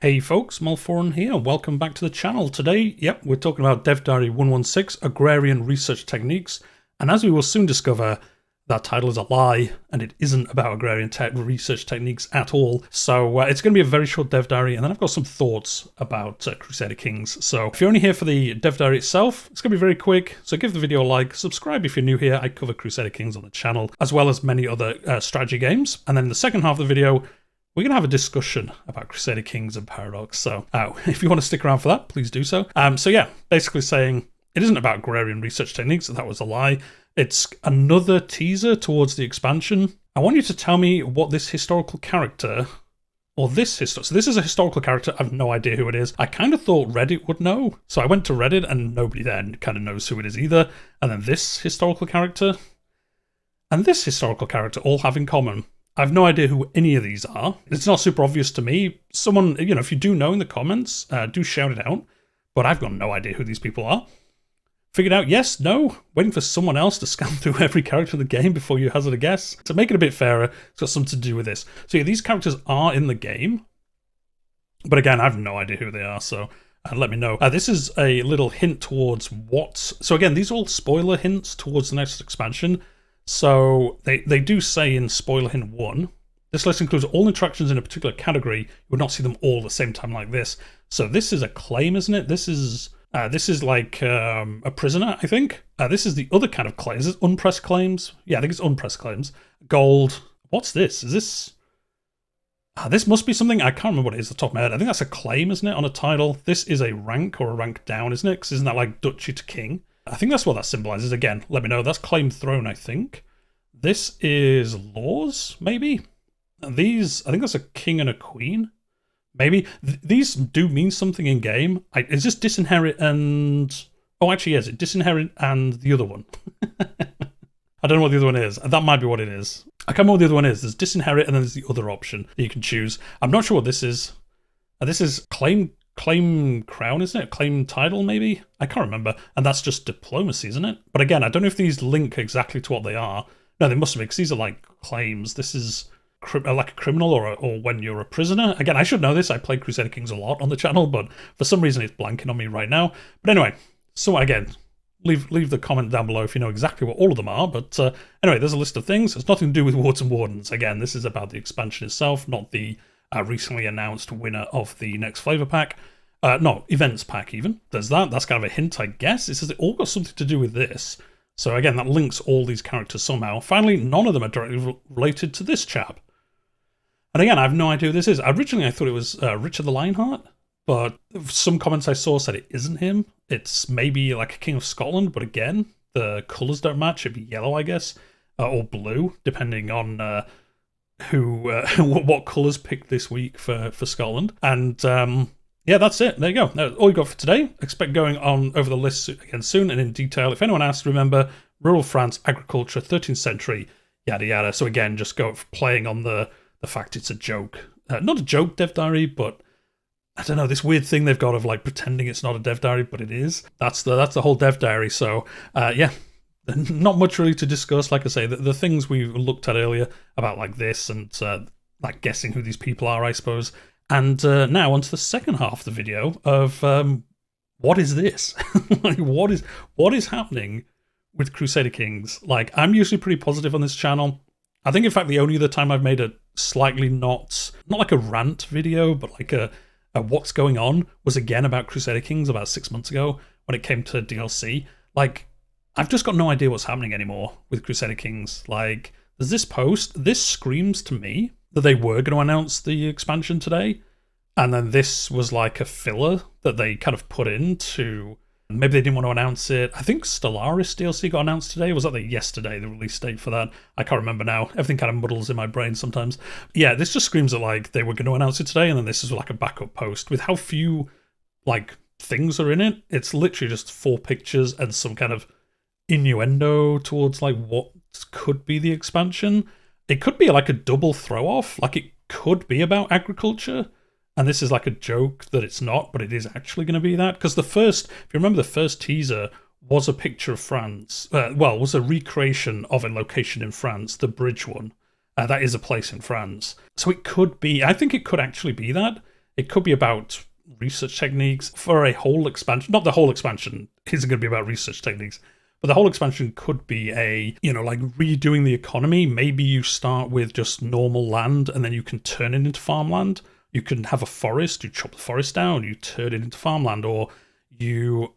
Hey folks, Malforian here, welcome back to the channel. Today, we're talking about Dev Diary 116, Agrarian Research Techniques, and as we will soon discover, that title is a lie, and it isn't about Agrarian Research Techniques at all. So it's going to be a very short Dev Diary, and then I've got some thoughts about Crusader Kings. So if you're only here for the Dev Diary itself, it's going to be very quick, so give the video a like, subscribe if you're new here. I cover Crusader Kings on the channel, as well as many other strategy games, and then in the second half of the video, we're going to have a discussion about Crusader Kings and Paradox, so if you want to stick around for that, please do so. Basically saying it isn't about Agrarian Research Techniques, that was a lie. It's another teaser towards the expansion. I want you to tell me what this historical character, so this is a historical character, I have no idea who it is. I kind of thought Reddit would know, so I went to Reddit and nobody there kind of knows who it is either. And then this historical character, and this historical character all have in common. I have no idea who any of these are. It's not super obvious to me. Someone, if you do know in the comments, do shout it out. But I've got no idea who these people are. Figured out, yes, no. Waiting for someone else to scan through every character in the game before you hazard a guess. To make it a bit fairer, it's got something to do with this. So yeah, these characters are in the game. But again, I have no idea who they are, so let me know. This is a little hint towards what... So again, these are all spoiler hints towards the next expansion. So they do say in spoiler hint 1, this list includes all interactions in a particular category. You would not see them all at the same time like this. So this is a claim, isn't it? This is like a prisoner, I think. This is the other kind of claims. Is it unpressed claims? Yeah, I think it's unpressed claims. Gold. What's this? Is this... this must be something. I can't remember what it is off the top of my head. I think that's a claim, isn't it, on a title? This is a rank or a rank down, isn't it? Because isn't that like duchy to king? I think that's what that symbolizes. Again, let me know. That's claim throne, I think. This is laws, maybe? These, I think that's a king and a queen. Maybe. These do mean something in game. Is this disinherit and... Oh, actually, yes. Disinherit and the other one. I don't know what the other one is. That might be what it is. I can't remember what the other one is. There's disinherit and then there's the other option that you can choose. I'm not sure what this is. This is claim crown, isn't it? Claim title, maybe? I can't remember. And that's just diplomacy, isn't it? But again, I don't know if these link exactly to what they are. No, they must have, because these are like claims. This is like a criminal or when you're a prisoner. Again, I should know this. I play Crusader Kings a lot on the channel, but for some reason it's blanking on me right now. But anyway, so again, leave the comment down below if you know exactly what all of them are. But anyway, there's a list of things. It's nothing to do with wards and wardens. Again, this is about the expansion itself, not the recently announced winner of the next flavor pack. No, events pack even. There's that. That's kind of a hint, I guess. It says it all got something to do with this. So again, that links all these characters somehow. Finally, none of them are directly related to this chap. And again, I have no idea who this is. Originally, I thought it was Richard the Lionheart, but some comments I saw said it isn't him. It's maybe like a King of Scotland, but again, the colours don't match. It'd be yellow, I guess, or blue, depending on... what colours picked this week for Scotland. And yeah, that's it. There you go. That's all you got for today. Expect going on over the list again soon and in detail. If anyone asks, remember, rural France, agriculture, 13th century, yada yada. So again, just go playing on the fact it's a joke. Not a joke Dev Diary, but I don't know, this weird thing they've got of like pretending it's not a Dev Diary, but it is. That's the whole Dev Diary. So yeah. Not much really to discuss. Like I say, the things we looked at earlier about like this and like guessing who these people are, I suppose. And now onto the second half of the video of what is this? Like what is happening with Crusader Kings? Like I'm usually pretty positive on this channel. I think in fact the only other time I've made a slightly not like a rant video, but like a what's going on was again about Crusader Kings about 6 months ago when it came to DLC. Like I've just got no idea what's happening anymore with Crusader Kings. Like, there's this post. This screams to me that they were going to announce the expansion today. And then this was like a filler that they kind of put in to... Maybe they didn't want to announce it. I think Stellaris DLC got announced today. Was that yesterday, the release date for that? I can't remember now. Everything kind of muddles in my brain sometimes. Yeah, this just screams that like they were going to announce it today. And then this is like a backup post with how few like things are in it. It's literally just 4 pictures and some kind of innuendo towards like what could be the expansion. It could be like a double throw off, like it could be about agriculture, and this is like a joke that it's not, but it is actually going to be that, because if you remember, the first teaser was a picture of France, was a recreation of a location in France, the bridge one. That is a place in France, so it could be, I think it could actually be that. It could be about research techniques for a whole expansion. Not the whole expansion isn't going to be about research techniques, but the whole expansion could be like redoing the economy. Maybe you start with just normal land and then you can turn it into farmland. You can have a forest, you chop the forest down, you turn it into farmland, or you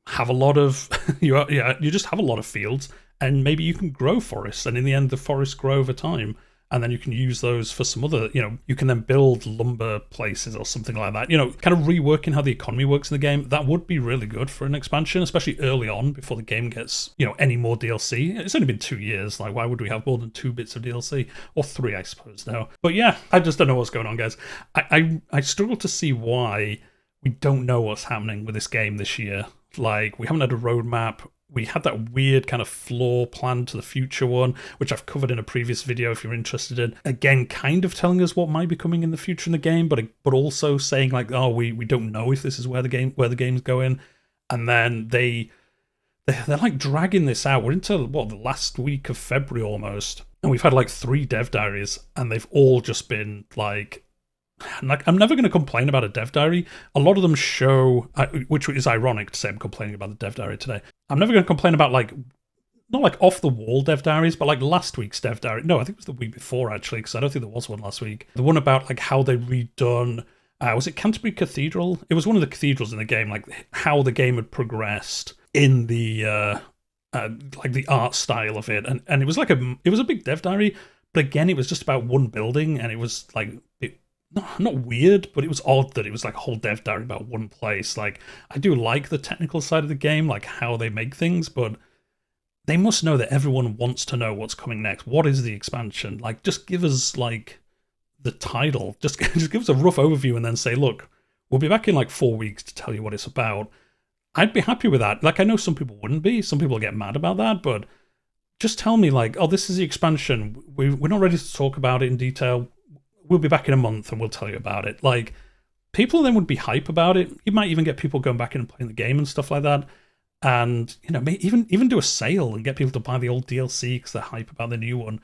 have a lot of you just have a lot of fields, and maybe you can grow forests, and in the end the forests grow over time, and then you can use those for some other, you can then build lumber places or something like that. Kind of reworking how the economy works in the game. That would be really good for an expansion, especially early on before the game gets, any more DLC. It's only been 2 years. Like, why would we have more than 2 bits of DLC? Or 3, I suppose, now. But yeah, I just don't know what's going on, guys. I struggle to see why we don't know what's happening with this game this year. Like, we haven't had a roadmap. We had that weird kind of floor plan to the future one, which I've covered in a previous video if you're interested in. Again, kind of telling us what might be coming in the future in the game, but also saying like, oh, we don't know if this is where the game's going. And then they're like dragging this out. We're into the last week of February almost, and we've had like 3 dev diaries, and they've all just been like, I'm never going to complain about a dev diary. A lot of them show, which is ironic to say I'm complaining about the dev diary today. I'm never going to complain about not like off the wall dev diaries, but like last week's dev diary. No, I think it was the week before actually, because I don't think there was one last week. The one about like how they redone, was it Canterbury Cathedral? It was one of the cathedrals in the game, like how the game had progressed in the like the art style of it, and it was like it was a big dev diary, but again, it was just about one building, and it was like not weird, but it was odd that it was like a whole dev diary about one place. Like, I do like the technical side of the game, like how they make things, but they must know that everyone wants to know what's coming next. What is the expansion? Like, just give us like the title. Just give us a rough overview and then say, look, we'll be back in like 4 weeks to tell you what it's about. I'd be happy with that. Like, I know some people wouldn't be. Some people get mad about that, but just tell me like, oh, this is the expansion. We're not ready to talk about it in detail. We'll be back in a month and we'll tell you about it. Like, people then would be hype about it. You might even get people going back in and playing the game and stuff like that. And, even do a sale and get people to buy the old DLC because they're hype about the new one.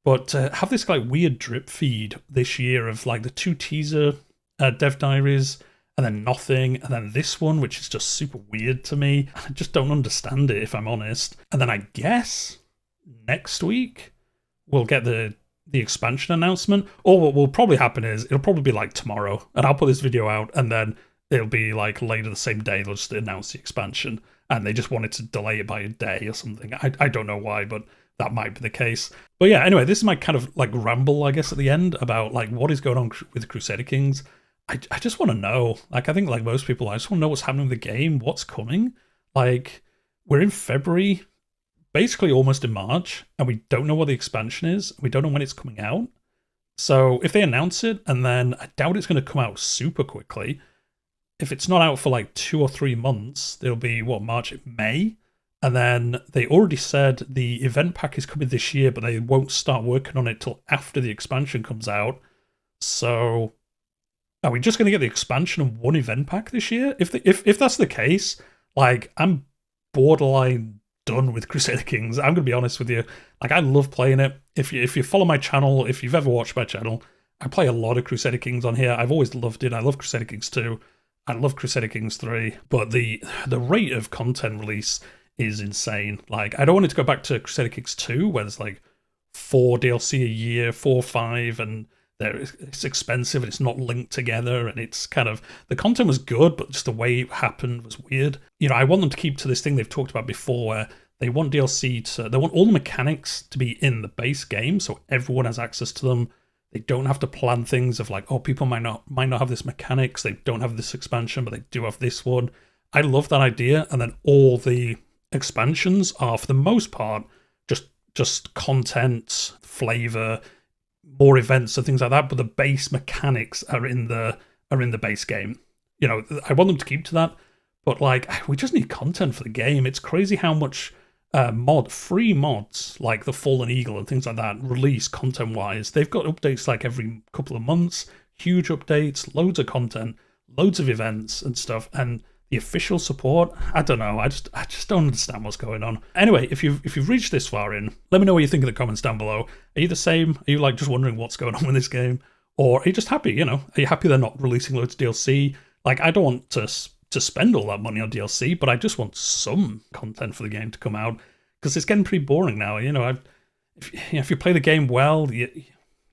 But have this like weird drip feed this year of like the 2 teaser dev diaries, and then nothing, and then this one, which is just super weird to me. I just don't understand it, if I'm honest. And then I guess next week we'll get the expansion announcement, or what will probably happen is it'll probably be like tomorrow, and I'll put this video out, and then it'll be like later the same day they'll just announce the expansion, and they just wanted to delay it by a day or something. I don't know why, but that might be the case. But yeah, anyway, this is my kind of like ramble, I guess, at the end about like what is going on with Crusader Kings. I just want to know. Like, I think like most people, I just want to know what's happening with the game, what's coming. Like, we're in February, basically almost in March, and we don't know what the expansion is. We don't know when it's coming out. So if they announce it, and then I doubt it's going to come out super quickly. If it's not out for like 2 or 3 months, it'll be March, May. And then they already said the event pack is coming this year, but they won't start working on it till after the expansion comes out. So are we just going to get the expansion and 1 event pack this year? If that's the case, like, I'm borderline done with Crusader Kings. I'm going to be honest with you. Like, I love playing it. If you follow my channel, if you've ever watched my channel, I play a lot of Crusader Kings on here. I've always loved it. I love Crusader Kings 2. I love Crusader Kings 3. But the rate of content release is insane. Like, I don't want it to go back to Crusader Kings 2, where there's like 4 DLC a year, 4 or 5, and it's expensive and it's not linked together, and it's kind of, the content was good, but just the way it happened was weird. I want them to keep to this thing they've talked about before, where they want DLC they want all the mechanics to be in the base game, so everyone has access to them. They don't have to plan things of like, oh, people might not have this mechanics, they don't have this expansion, but they do have this one. I love that idea, and then all the expansions are, for the most part, just content, flavor, more events and things like that, but the base mechanics are in the base game. I want them to keep to that, but like, we just need content for the game. It's crazy how much free mods like the Fallen Eagle and things like that release content wise. They've got updates like every couple of months, huge updates, loads of content, loads of events and stuff, and the official support, I don't know. I just don't understand what's going on. Anyway, if you've reached this far in, let me know what you think in the comments down below. Are you the same? Are you like just wondering what's going on with this game? Or are you just happy, you know? Are you happy they're not releasing loads of DLC? Like, I don't want to spend all that money on DLC, but I just want some content for the game to come out, because it's getting pretty boring now. You know, if you play the game well, you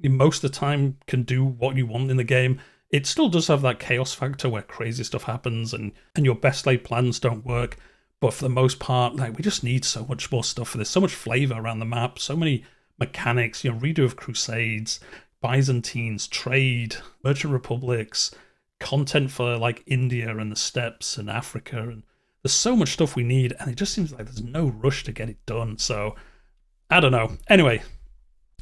most of the time can do what you want in the game. It still does have that chaos factor where crazy stuff happens and your best laid plans don't work. But for the most part, like, we just need so much more stuff for this. So much flavor around the map, so many mechanics, you know, redo of Crusades, Byzantines, trade, Merchant Republics, content for like India and the steppes and Africa, and there's so much stuff we need, and it just seems like there's no rush to get it done. So I don't know. Anyway,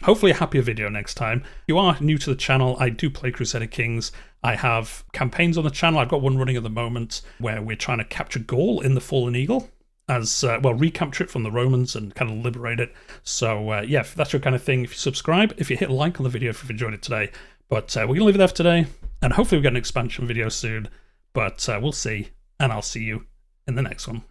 hopefully a happier video next time. If you are new to the channel, I do play Crusader Kings. I have campaigns on the channel. I've got one running at the moment where we're trying to capture Gaul in the Fallen Eagle, as well, recapture it from the Romans and kind of liberate it. So yeah, if that's your kind of thing, if you subscribe, if you hit like on the video if you've enjoyed it today. But we're going to leave it there for today, and hopefully we get an expansion video soon. But we'll see, and I'll see you in the next one.